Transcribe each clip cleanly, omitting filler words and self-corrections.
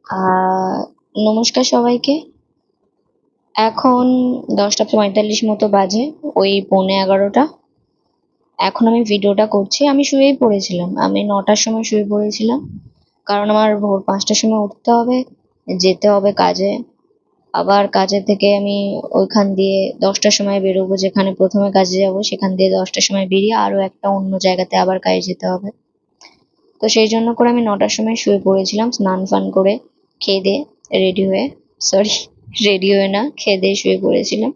আহ নমস্কার সবাইকে। এখন 10টা 45 মতো বাজে, ওই 11:45। এখন আমি ভিডিওটা করছি। আমি শুয়েই পড়েছিলাম, আমি 9টার সময় শুয়ে পড়েছিলাম, কারণ আমার ভোর 5টার সময় উঠতে হবে, যেতে হবে কাজে। আবার কাজে থেকে আমি ওইখান দিয়ে 10টার সময় বেরোবো, যেখানে প্রথমে কাজে যাব সেখান দিয়ে 10টার সময় বেরিয়ে আরো একটা অন্য জায়গাতে আবার কাজে যেতে হবে। তো সেই জন্য করে আমি 9টার সময় শুয়ে পড়েছিলাম, স্নান ফান করে খেয়ে দিয়ে রেডি হয়ে, সরি, রেডি হয়ে না, খেয়ে দিয়ে শুয়ে পড়েছিলাম।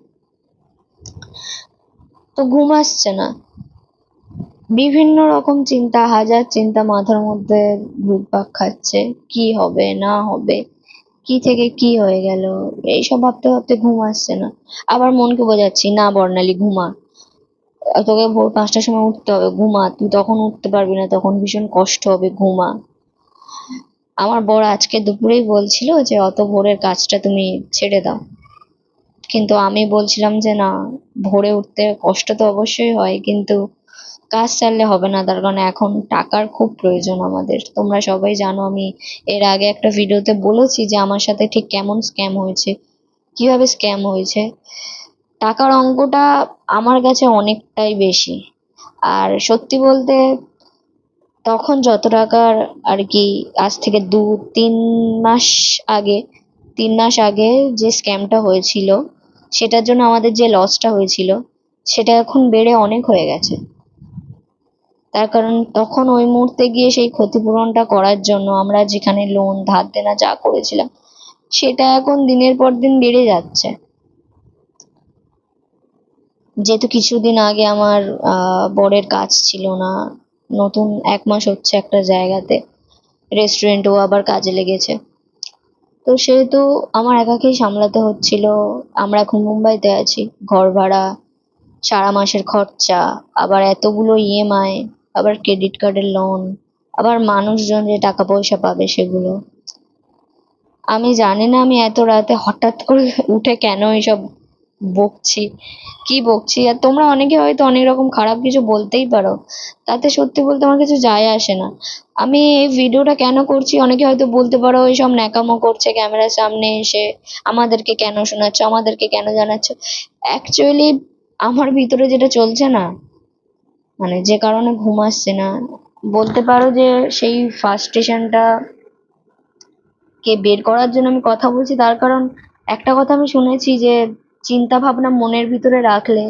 তো ঘুম আসছে না, বিভিন্ন রকম চিন্তা, হাজার চিন্তা মাথার মধ্যে ঘুরপাক খাচ্ছে। কি হবে না হবে, কি থেকে কি হয়ে গেল, এইসব ভাবতে ভাবতে ঘুম আসছে না। আবার মনকে বোঝাচ্ছি, না বর্ণালী ঘুমা, তোকে ভোর 5টার সময় উঠতে হবে, ঘুমা, তুই তখন উঠতে পারবি না, তখন ভীষণ কষ্ট হবে, ঘুমা। আমার বর আজকে দুপুরেই বলছিল যে অত ভোরের কাজটা তুমি ছেড়ে দাও, কিন্তু আমি বলছিলাম যে না, ভোরে উঠতে কষ্ট তো অবশ্যই হয়, কিন্তু কাজ ছাড়লে হবে না, তার কারণ এখন টাকার খুব প্রয়োজন আমাদের। তোমরা সবাই জানো, আমি এর আগে একটা ভিডিওতে বলেছি যে আমার সাথে ঠিক কেমন স্ক্যাম হয়েছে, কিভাবে স্ক্যাম হয়েছে। টাকার অঙ্কটা আমার কাছে অনেকটাই বেশি। আর সত্যি বলতে, তখন যত টাকার আর কি, আজ থেকে 2-3 মাস আগে, 3 মাস আগে যে স্ক্যামটা হয়েছিল, সেটার জন্য আমাদের যে লসটা হয়েছিল, সেটা এখন বেড়ে অনেক হয়ে গেছে। তার কারণ তখন ওই মুহূর্তে গিয়ে সেই ক্ষতিপূরণটা করার জন্য আমরা যেখানে লোন ধার দেনা যা করেছিলাম, সেটা এখন দিনের পর দিন বেড়ে যাচ্ছে। যেহেতু কিছুদিন আগে আমার বরের কাজ ছিল না, নতুন 1 মাস হচ্ছে একটা জায়গাতে, রেস্টুরেন্ট, ও আবার কাজে লেগেছে। তো সেহেতু আমার একাকেই সামলাতে হচ্ছিল। আমরা এখন মুম্বাইতে আছি, ঘর ভাড়া, সারা মাসের খরচা, আবার এতগুলো ইএমআই, আবার ক্রেডিট কার্ডের লোন, আবার মানুষজন যে টাকা পয়সা পাবে সেগুলো। আমি জানি না আমি এত রাতে হঠাৎ করে উঠে কেন এইসব বকছি, কি বকছি। আর তোমরা অনেকে হয়তো অনেক রকম খারাপ কিছু বলতেই পারো, তাতে সত্যি বলতে আমার কিছু যায় আসে না। আমি এই ভিডিওটা কেন করছি, অনেকে হয়তো বলতে পারো এইসব ন্যাকামো করছে ক্যামেরার সামনে এসে, আমাদেরকে কেন শোনাচ্ছ, আমাদেরকে কেন জানাচ্ছ। অ্যাকচুয়ালি আমার ভিতরে যেটা চলছে না, মানে যে কারণে ঘুম আসছে না, বলতে পারো যে সেই ফার্স্টেশনটা কে বের করার জন্য আমি কথা বলছি। তার কারণ একটা কথা আমি শুনেছি যে চিন্তা ভাবনা মনের ভিতরে রাখলে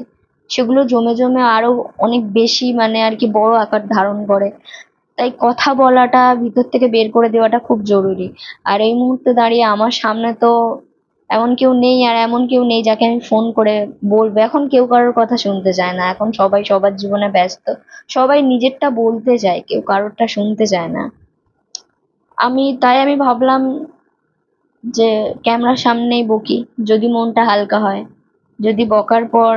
সেগুলো জমে জমে আরো অনেক বেশি, মানে আর কি, বড় আকার ধারণ করে। তাই কথা বলাটা, ভিতর থেকে বের করে দেওয়াটা খুব জরুরি। আর এই মুহূর্তে দাঁড়িয়ে আমার সামনে তো এমন কেউ নেই, আর এমন কেউ নেই যাকে আমি ফোন করে বলবো। এখন কেউ কারোর কথা শুনতে চায় না, এখন সবাই সবার জীবনে ব্যস্ত, সবাই নিজেরটা বলতে চায়, কেউ কারোরটা শুনতে চায় না। তাই আমি ভাবলাম যে ক্যামেরার সামনেই বকি, যদি মনটা হালকা হয়, যদি বকার পর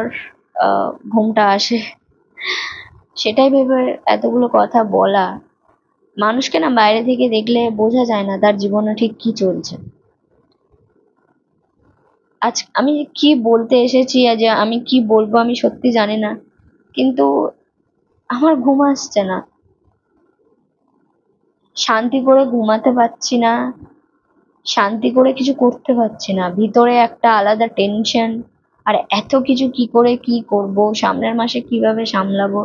ঘুমটা আসে, সেটাই ভেবে এতগুলো কথা বলা। মানুষকে না বাইরে থেকে দেখলে বোঝা যায় না তার জীবনে ঠিক কি চলছে। আজ আমি কি বলতে এসেছি, আজ আমি কি বলবো আমি সত্যি জানি না, কিন্তু আমার ঘুম আসছে না, শান্তি করে ঘুমাতে পারছি না, শান্তি করে কিছু করতে পারছি না, ভিতরে একটা আলাদা টেনশন। আর এত কিছু কি করে কি করব, সামনের মাসে কিভাবে সামলাবো।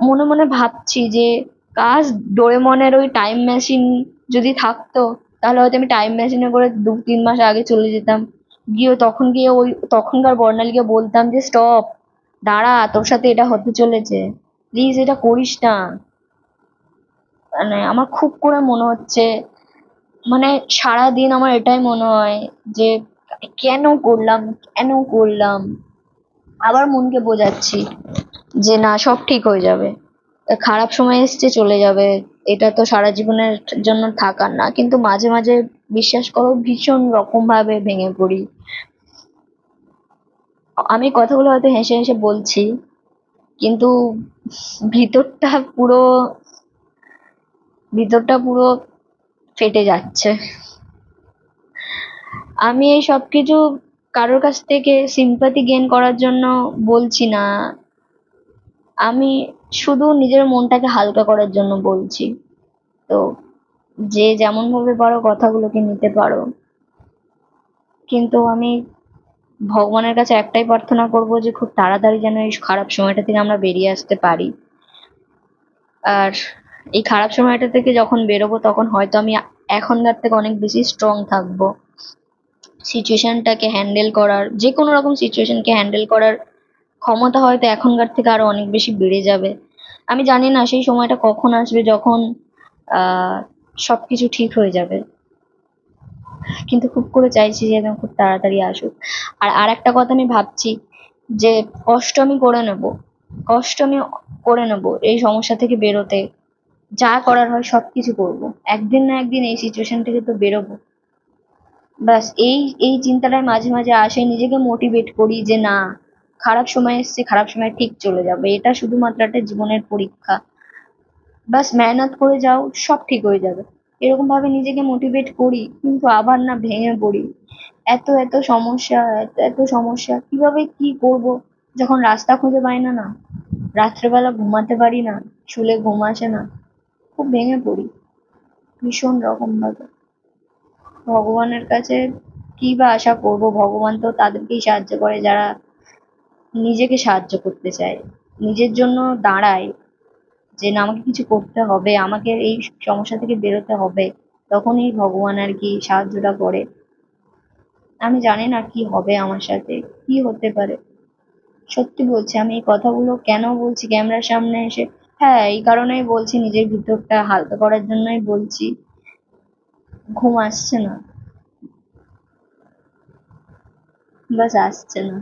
মনে মনে ভাবছি যে কাশ ডোরেমনের ওই টাইম মেশিন যদি থাকতো, তাহলে হয়তো আমি টাইম মেশিনে করে 2-3 মাস আগে চলে যেতাম, গিয়ে ওই তখনকার বর্ণালীকে বলতাম যে স্টপ, দাঁড়া, তোর সাথে এটা হতে চলেছে, প্লিজ এটা করিস না। মানে আমার খুব করে মনে হচ্ছে, মানে সারাদিন আমার এটাই মনে হয় যে কেন করলাম, কেন করলাম। আবার মনকে বোঝাচ্ছি যে না, সব ঠিক হয়ে যাবে, খারাপ সময় এসছে চলে যাবে, এটা তো সারা জীবনের জন্য থাকার না। কিন্তু মাঝে মাঝে বিশ্বাস করো ভীষণ রকম ভাবে ভেঙে পড়ি। আমি কথাগুলো হয়তো হেসে হেসে বলছি, কিন্তু ভিতরটা পুরো ভিতরটা পুরো ফেটে যাচ্ছে। আমি এই সবকিছু কারোর কাছ থেকে সিম্পাথি গেইন করার জন্য বলছি না, আমি শুধু নিজের মনটাকে হালকা করার জন্য বলছি। তো যে যেমন ভাবে পারো কথাগুলোকে নিতে পারো, কিন্তু আমি ভগবানের কাছে একটাই প্রার্থনা করব যে খুব তাড়াতাড়ি যেন এই খারাপ সময়টা থেকে আমরা বেরিয়ে আসতে পারি। আর এই খারাপ সময়টা থেকে যখন বেরোবো তখন হয়তো আমি এখনকার থেকে অনেক বেশি স্ট্রং থাকবো। সিচুয়েশনটাকে হ্যান্ডেল করার, যে কোনো রকম সিচুয়েশনকে হ্যান্ডেল করার ক্ষমতা হয়তো এখনকার থেকে আরো অনেক বেশি বেড়ে যাবে। আমি জানি না সেই সময়টা কখন আসবে যখন আহ সবকিছু ঠিক হয়ে যাবে, কিন্তু খুব করে চাইছি যে যেন খুব তাড়াতাড়ি আসুক। আর একটা কথা আমি ভাবছি যে কষ্ট আমি করে নেব, কষ্ট আমি করে নেব এই সমস্যা থেকে বেরোতে। যা করার হয় সবকিছু করবো, একদিন না একদিন এই সিচুয়েশন থেকে তো বেরোবো। ব্যাস এই এই চিন্তাটাই মাঝে মাঝে আসে, নিজেকে মোটিভেট করি যে না, খারাপ সময় এসছে, খারাপ সময় ঠিক চলে যাবে, এটা শুধুমাত্র একটা জীবনের পরীক্ষা। ব্যাস মেহনত করে যাও, সব ঠিক হয়ে যাবে। এরকম ভাবে নিজেকে মোটিভেট করি, কিন্তু আবার না ভেঙে পড়ি। এত এত সমস্যা, এত এত সমস্যা, কিভাবে কি করব যখন রাস্তা খুঁজে পাই না, না রাত্রেবেলা ঘুমাতে পারি না, শুলে ঘুম আসে না, খুব ভেঙে পড়ি ভীষণ রকম ভাবে। ভগবানের কাছে কি বা আশা করব, ভগবান তো তাদেরকেই সাহায্য করে যারা নিজেকে সাহায্য করতে চায়, নিজের জন্য দাঁড়ায়, যে না আমাকে কিছু করতে হবে, আমাকে এই সমস্যা থেকে বেরোতে হবে, তখনই ভগবান আর কি সাহায্যটা করে। আমি জানি না কি হবে আমার সাথে, কি হতে পারে। সত্যি বলছি, আমি এই কথাগুলো কেন বলছি ক্যামেরার সামনে এসে, হ্যাঁ এই কারণেই বলছি, নিজের ভিতরটা হালকা করার জন্যই বলছি। ঘুম আসছে না, বাস আসছে না।